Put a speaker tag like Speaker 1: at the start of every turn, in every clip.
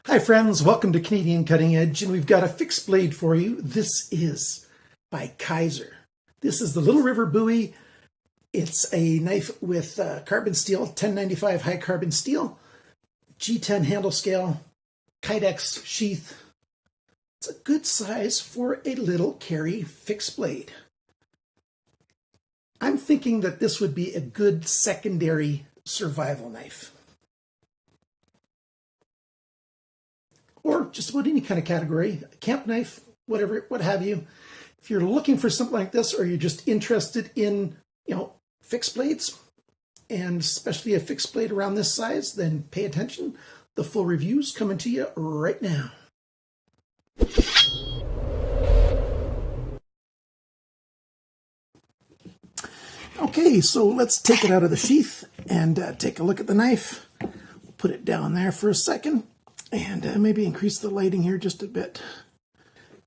Speaker 1: Hi friends, welcome to Canadian Cutting Edge, and we've got a fixed blade for you. This is by Kizer. This is the Little River Bowie. It's a knife with carbon steel, 1095 high carbon steel, G10 handle scale, Kydex sheath. It's a good size for a little carry fixed blade. I'm thinking that this would be a good secondary survival knife. Or just about any kind of category, a camp knife, whatever, what have you. If you're looking for something like this, or you're just interested in, fixed blades, and especially a fixed blade around this size, then pay attention. The full review's coming to you right now. Okay, so let's take it out of the sheath and take a look at the knife. Put it down there for a second. And maybe increase the lighting here just a bit.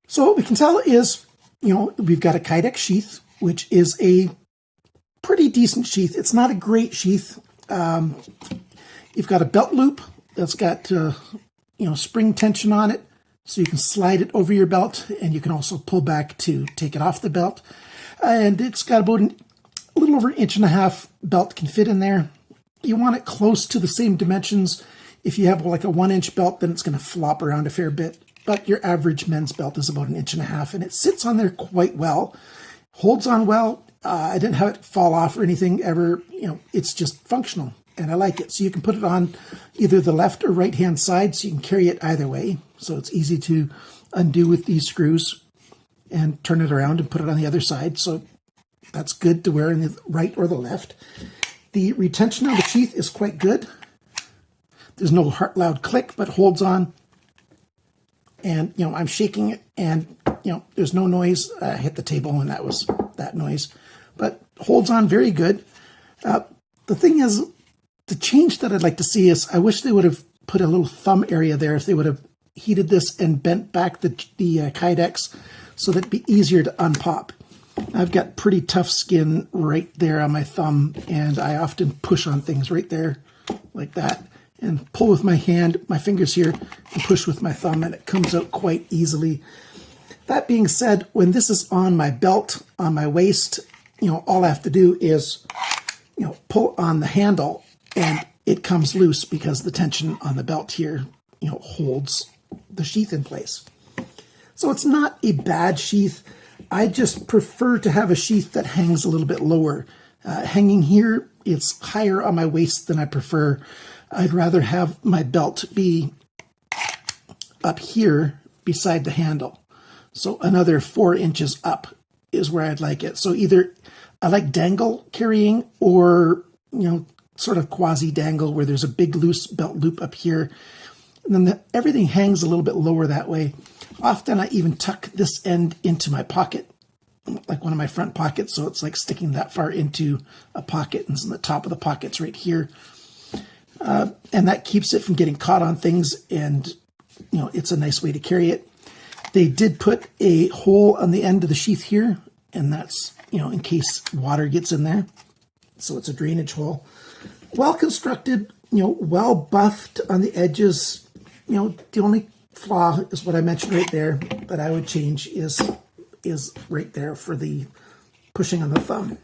Speaker 1: So what we can tell is, we've got a Kydex sheath, which is a pretty decent sheath. It's not a great sheath. You've got a belt loop that's got, spring tension on it, so you can slide it over your belt, and you can also pull back to take it off the belt. And it's got about a little over 1.5 inch belt can fit in there. You want it close to the same dimensions. If you have like a 1-inch belt, then it's going to flop around a fair bit. But your average men's belt is about 1.5 inches, and it sits on there quite well. Holds on well. I didn't have it fall off or anything ever. It's just functional, and I like it. So you can put it on either the left or right-hand side, so you can carry it either way. So it's easy to undo with these screws and turn it around and put it on the other side. So that's good to wear in the right or the left. The retention of the sheath is quite good. There's no loud click, but holds on. And, I'm shaking it, and, there's no noise. I hit the table, and that was that noise. But holds on very good. The thing is, the change that I'd like to see is I wish they would have put a little thumb area there if they would have heated this and bent back the Kydex so that it'd be easier to unpop. I've got pretty tough skin right there on my thumb, and I often push on things right there like that. And pull with my hand, my fingers here, and push with my thumb, and it comes out quite easily. That being said, when this is on my belt, on my waist, all I have to do is, pull on the handle, and it comes loose because the tension on the belt here, holds the sheath in place. So it's not a bad sheath. I just prefer to have a sheath that hangs a little bit lower. Hanging here, it's higher on my waist than I prefer. I'd rather have my belt be up here beside the handle. So another 4 inches up is where I'd like it. So either I like dangle carrying or, sort of quasi-dangle where there's a big loose belt loop up here. And then everything hangs a little bit lower that way. Often I even tuck this end into my pocket, like one of my front pockets. So it's like sticking that far into a pocket, and the top of the pocket's right here. And that keeps it from getting caught on things, and it's a nice way to carry it. They did put a hole on the end of the sheath here, and that's in case water gets in there. So it's a drainage hole. Well constructed, well buffed on the edges. The only flaw is what I mentioned right there that I would change is right there for the pushing on the thumb.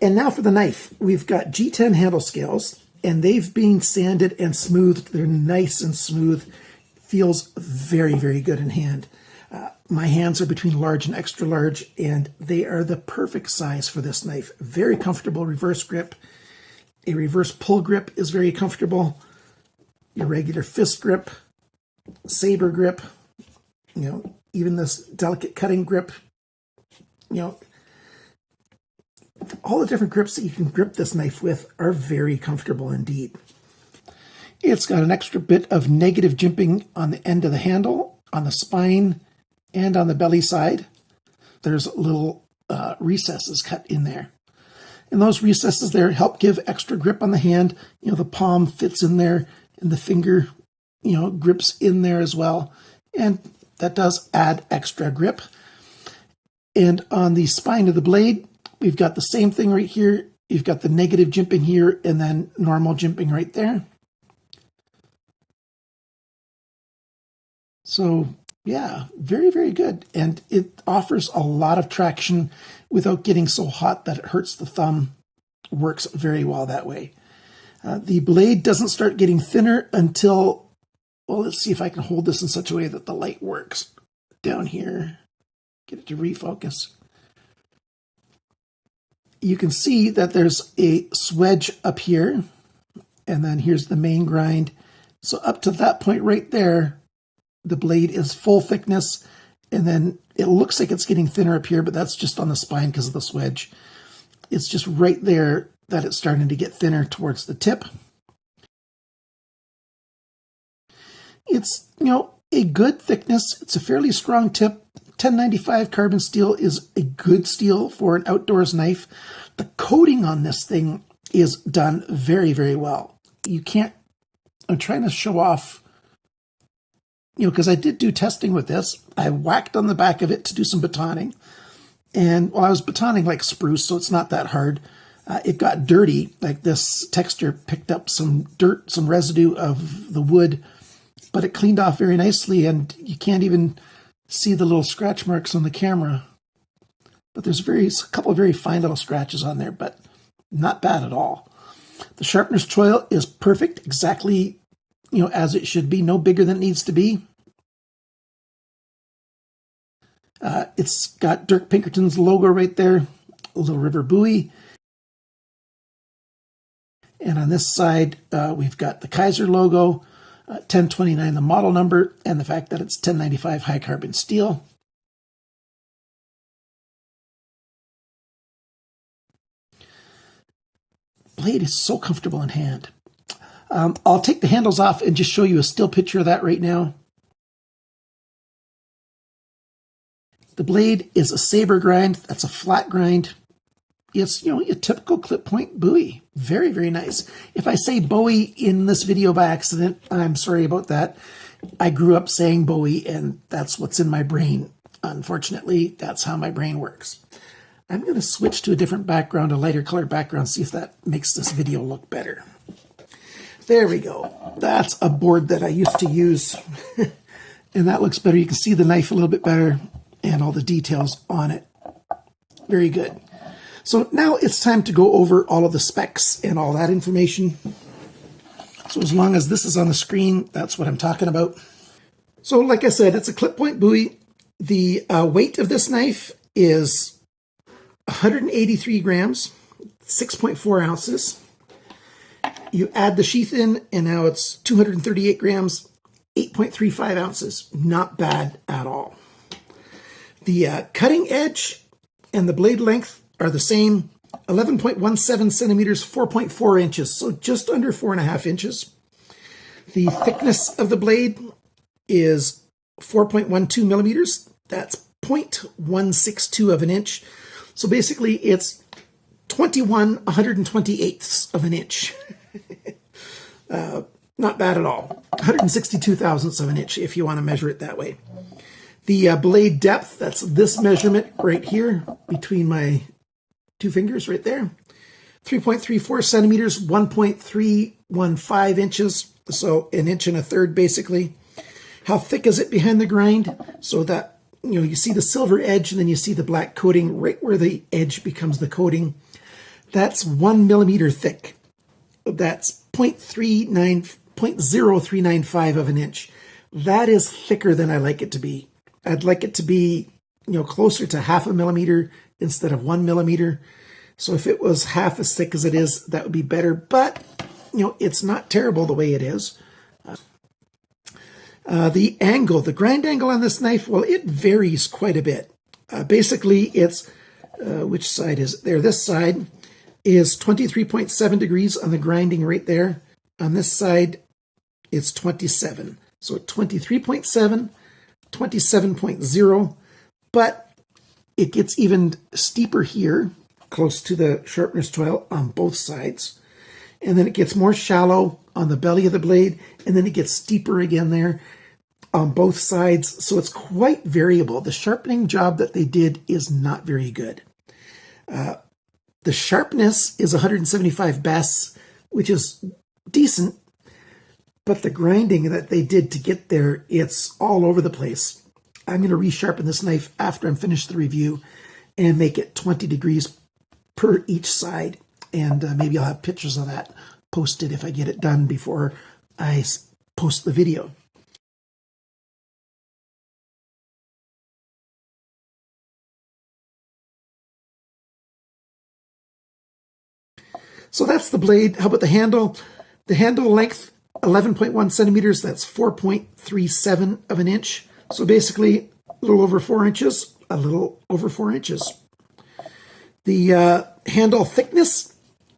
Speaker 1: And now for the knife. We've got G10 handle scales, and they've been sanded and smoothed. They're nice and smooth. Feels very, very good in hand. My hands are between large and extra large, and they are the perfect size for this knife. Very comfortable reverse grip. A reverse pull grip is very comfortable. Your regular fist grip, saber grip, even this delicate cutting grip, all the different grips that you can grip this knife with are very comfortable indeed. It's got an extra bit of negative jimping on the end of the handle, on the spine, and on the belly side. There's little recesses cut in there. And those recesses there help give extra grip on the hand. The palm fits in there, and the finger, grips in there as well. And that does add extra grip. And on the spine of the blade, we've got the same thing right here. You've got the negative jimping here and then normal jimping right there. So yeah, very, very good. And it offers a lot of traction without getting so hot that it hurts the thumb. Works very well that way. The blade doesn't start getting thinner until, well, let's see if I can hold this in such a way that the light works. Down here, get it to refocus. You can see that there's a swedge up here, and then here's the main grind. So up to that point right there, the blade is full thickness, and then it looks like it's getting thinner up here, but that's just on the spine because of the swedge. It's just right there that it's starting to get thinner towards the tip. It's, a good thickness. It's a fairly strong tip. 1095 carbon steel is a good steel for an outdoors knife. The coating on this thing is done very, very well. I'm trying to show off, because I did do testing with this. I whacked on the back of it to do some batoning. And I was batoning like spruce, so it's not that hard. It got dirty, like this texture picked up some dirt, some residue of the wood, but it cleaned off very nicely, and you can't even see the little scratch marks on the camera. But there's a couple of very fine little scratches on there, but not bad at all. The sharpener's choil is perfect, exactly as it should be, no bigger than it needs to be. It's got Dirk Pinkerton's logo right there, Little River Bowie. And on this side, we've got the Kizer logo, 1029 the model number, and the fact that it's 1095 high carbon steel. Blade is so comfortable in hand. I'll take the handles off and just show you a still picture of that right now. The blade is a saber grind. That's a flat grind. It's, a typical clip point Bowie. Very, very nice. If I say Bowie in this video by accident, I'm sorry about that. I grew up saying Bowie, and that's what's in my brain. Unfortunately, that's how my brain works. I'm going to switch to a different background, a lighter color background, see if that makes this video look better. There we go. That's a board that I used to use, and that looks better. You can see the knife a little bit better and all the details on it. Very good. So now it's time to go over all of the specs and all that information. So as long as this is on the screen, that's what I'm talking about. So like I said, it's a clip point Bowie. The weight of this knife is 183 grams, 6.4 ounces. You add the sheath in, and now it's 238 grams, 8.35 ounces. Not bad at all. The cutting edge and the blade length are the same, 11.17 centimeters, 4.4 inches, so just under 4.5 inches. The thickness of the blade is 4.12 millimeters. That's 0.162 of an inch. So basically it's 128ths of an inch. Not bad at all. 162 thousandths of an inch if you want to measure it that way. The blade depth, that's this measurement right here between my two fingers right there. 3.34 centimeters, 1.315 inches, so an inch and a third basically. How thick is it behind the grind? So that, you see the silver edge and then you see the black coating right where the edge becomes the coating. That's 1 millimeter thick. That's 0.0395 of an inch. That is thicker than I like it to be. I'd like it to be, closer to 0.5 millimeter instead of 1 millimeter. So if it was half as thick as it is, that would be better. But, it's not terrible the way it is. The angle, the grind angle on this knife, well, it varies quite a bit. Basically, it's, which side is it there? This side is 23.7 degrees on the grinding right there. On this side, it's 27. So 23.7, 27.0, but it gets even steeper here, close to the sharpener's choil on both sides. And then it gets more shallow on the belly of the blade, and then it gets steeper again there on both sides. So it's quite variable. The sharpening job that they did is not very good. The sharpness is 175 bests, which is decent, but the grinding that they did to get there, it's all over the place. I'm going to resharpen this knife after I'm finished the review and make it 20 degrees per each side. And maybe I'll have pictures of that posted if I get it done before I post the video. So that's the blade. How about the handle? The handle length, 11.1 centimeters. That's 4.37 of an inch. So basically a little over 4 inches, a little over 4 inches. The handle thickness,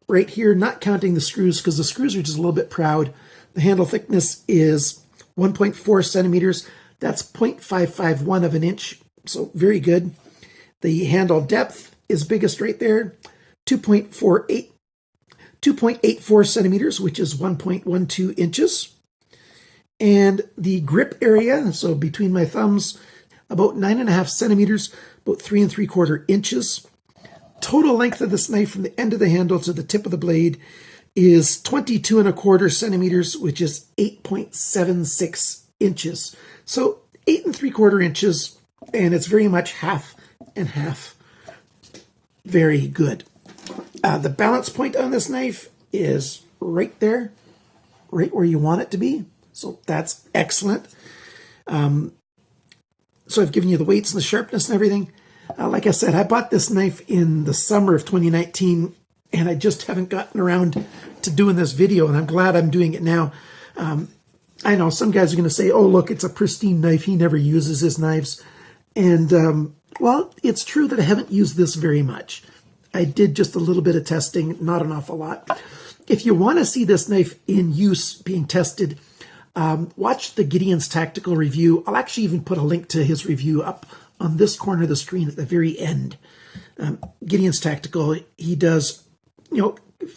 Speaker 1: right here, not counting the screws because the screws are just a little bit proud. The handle thickness is 1.4 centimeters. That's 0.551 of an inch. So very good. The handle depth is biggest right there, 2.84 centimeters, which is 1.12 inches. And the grip area, so between my thumbs, about 9.5 centimeters, about 3 3/4 inches. Total length of this knife from the end of the handle to the tip of the blade is 22.25 centimeters, which is 8.76 inches. So 8 3/4 inches, and it's very much half and half. Very good. The balance point on this knife is right there, right where you want it to be. So that's excellent. So I've given you the weights and the sharpness and everything. Like I said, I bought this knife in the summer of 2019, and I just haven't gotten around to doing this video, and I'm glad I'm doing it now. I know some guys are going to say, oh, look, it's a pristine knife. He never uses his knives. And, well, it's true that I haven't used this very much. I did just a little bit of testing, not an awful lot. If you want to see this knife in use being tested, watch the Gideon's Tactical Review. I'll actually even put a link to his review up on this corner of the screen at the very end. Gideon's Tactical, he does,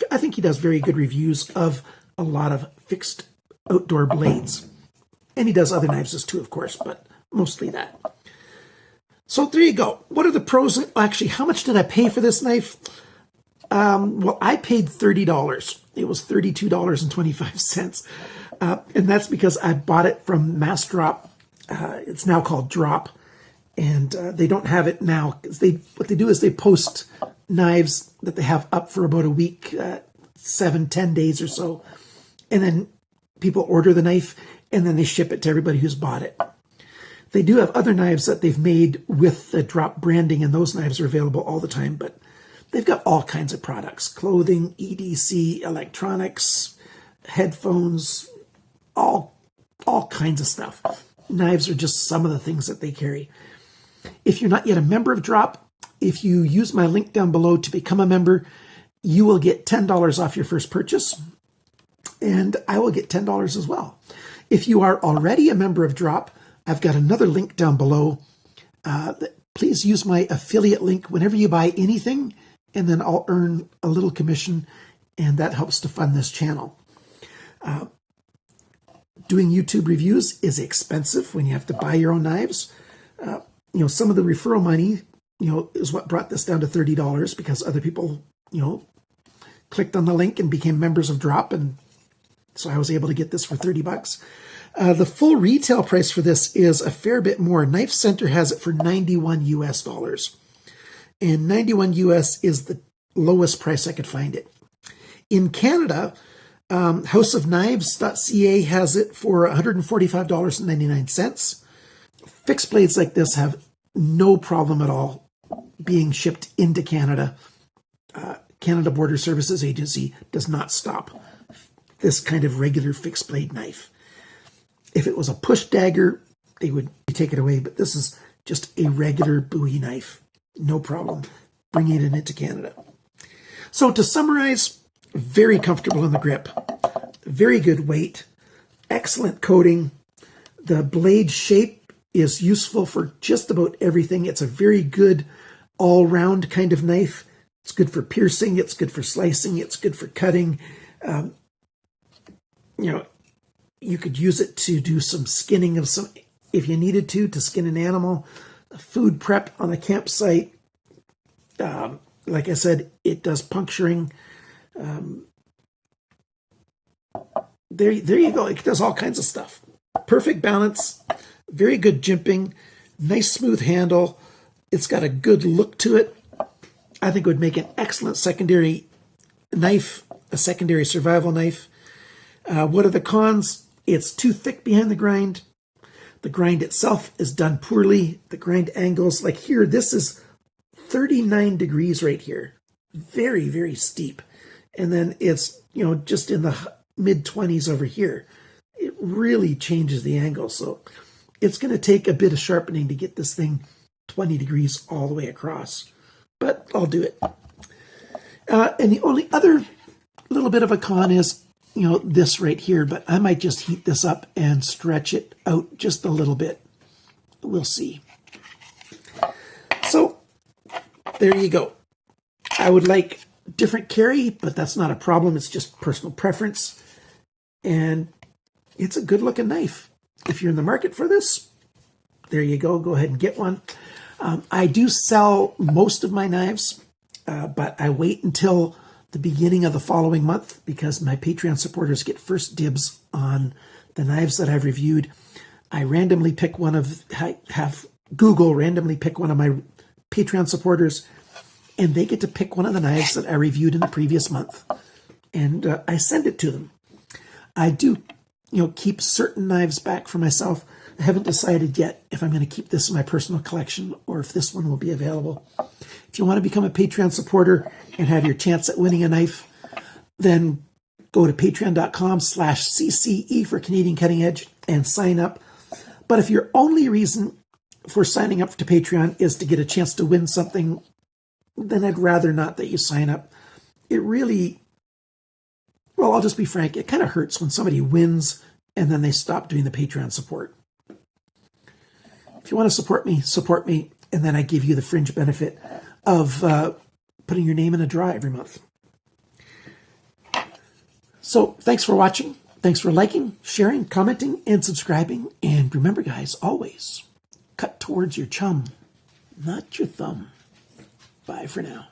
Speaker 1: I think he does very good reviews of a lot of fixed outdoor blades. And he does other knives too, of course, but mostly that. So there you go. What are the pros? Actually, how much did I pay for this knife? Well, I paid $30. It was $32.25. And that's because I bought it from Mass Drop. It's now called Drop. And they don't have it now. What they do is they post knives that they have up for about a week, 7-10 days or so. And then people order the knife, and then they ship it to everybody who's bought it. They do have other knives that they've made with the Drop branding, and those knives are available all the time. But they've got all kinds of products: clothing, EDC, electronics, headphones, all kinds of stuff. Knives are just some of the things that they carry. If you're not yet a member of Drop, if you use my link down below to become a member, you will get $10 off your first purchase, and I will get $10 as well. If you are already a member of Drop, I've got another link down below. Please use my affiliate link whenever you buy anything, and then I'll earn a little commission, and that helps to fund this channel. Doing YouTube reviews is expensive when you have to buy your own knives. Some of the referral money, is what brought this down to $30 because other people, clicked on the link and became members of Drop, and so I was able to get this for $30. The full retail price for this is a fair bit more. Knife Center has it for $91 US, and 91 US is the lowest price I could find it. In Canada, houseofknives.ca has it for $145.99. Fixed blades like this have no problem at all being shipped into Canada. Canada Border Services Agency does not stop this kind of regular fixed blade knife. If it was a push dagger, they would take it away, but this is just a regular Bowie knife. No problem bringing it into Canada. So to summarize, very comfortable in the grip, very good weight, excellent coating. The blade shape is useful for just about everything. It's a very good all-round kind of knife. It's good for piercing. It's good for slicing. It's good for cutting. You could use it to do some skinning of some, if you needed to skin an animal, food prep on a campsite. Like I said, it does puncturing. there you go. It does all kinds of stuff. Perfect balance, very good jimping, nice smooth handle. It's got a good look to it. I think it would make an excellent secondary knife, a secondary survival knife. What are the cons? It's too thick behind the grind. The grind itself is done poorly. The grind angles, like here, this is 39 degrees right here. Very, very steep. And then it's, just in the mid-20s over here. It really changes the angle. So it's going to take a bit of sharpening to get this thing 20 degrees all the way across. But I'll do it. And the only other little bit of a con is, this right here. But I might just heat this up and stretch it out just a little bit. We'll see. So there you go. I would like different carry, but that's not a problem. It's just personal preference. And it's a good looking knife. If you're in the market for this, there you go. Go ahead and get one. I do sell most of my knives, but I wait until the beginning of the following month because my Patreon supporters get first dibs on the knives that I've reviewed. I randomly pick have Google randomly pick one of my Patreon supporters, and they get to pick one of the knives that I reviewed in the previous month, and I send it to them. I do, keep certain knives back for myself. I haven't decided yet if I'm going to keep this in my personal collection or if this one will be available. If you want to become a Patreon supporter and have your chance at winning a knife, then go to patreon.com/CCE for Canadian Cutting Edge and sign up. But if your only reason for signing up to Patreon is to get a chance to win something, then I'd rather not that you sign up. It really, well, I'll just be frank, it kind of hurts when somebody wins and then they stop doing the Patreon support. If you want to support me, and then I give you the fringe benefit of putting your name in a draw every month. So thanks for watching. Thanks for liking, sharing, commenting, and subscribing. And remember, guys, always cut towards your chum, not your thumb. Bye for now.